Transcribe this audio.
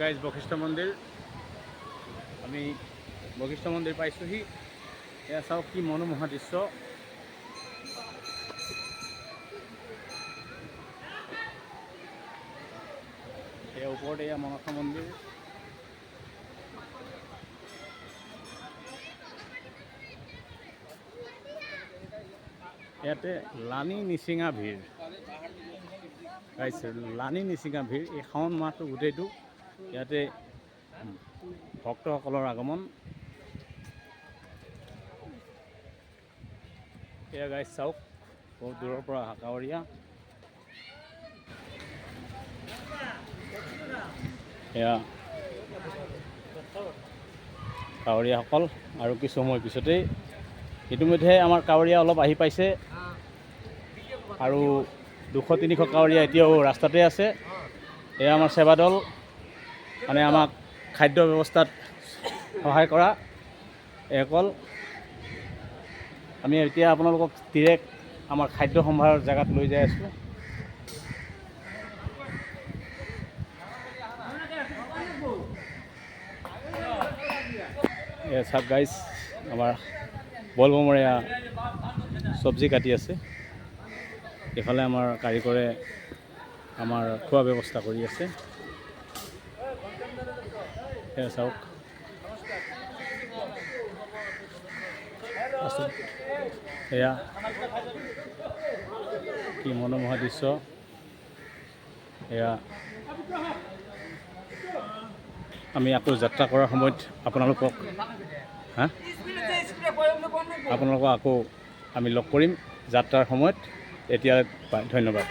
Guys Vashistha মন্দিৰ আমি বশিষ্ঠ মন্দিৰ পাইছোঁহি। এয়া চাওক কি মনোমোহা দৃশ্য। এয়া ওপৰত এয়া মনসা মন্দিৰ। ইয়াতে লানি নিচিঙা ভিৰ গাইছে, লানি নিচিঙা ভিৰ। এই শাওণ মাহটো গোটেইটো ইয়াতে ভক্তসকলৰ আগমন। এয়া গাইজ চাওক, বহুত দূৰৰ পৰা অহা কাৱৰীয়া। এয়া কাৱৰীয়াসকল আৰু কিছু সময় পিছতেই ইতিমধ্যে আমাৰ কাৱৰীয়া অলপ আহি পাইছে আৰু 200-300 কাৱৰীয়া এতিয়াও ৰাস্তাতে আছে। এয়া আমাৰ সেৱা দল, মানে আমাক খাদ্য ব্যৱস্থাত সহায় কৰা এইসকল। আমি এতিয়া আপোনালোকক ডিৰেক্ট আমাৰ খাদ্য সম্ভাৰৰ জেগাত লৈ যাই আছোঁ। এয়া চাওক গাইজ, আমাৰ বলবমৰে চব্জি কাটি আছে। এইফালে আমাৰ কাৰিকৰে আমাৰ খোৱা ব্যৱস্থা কৰি আছে। এয়া চাওক, এয়া কি মনোমোহা দৃশ্য। এয়া আমি আকৌ যাত্ৰা কৰাৰ সময়ত আপোনালোকক আকৌ আমি লগ কৰিম যাত্ৰাৰ সময়ত। এতিয়া ধন্যবাদ।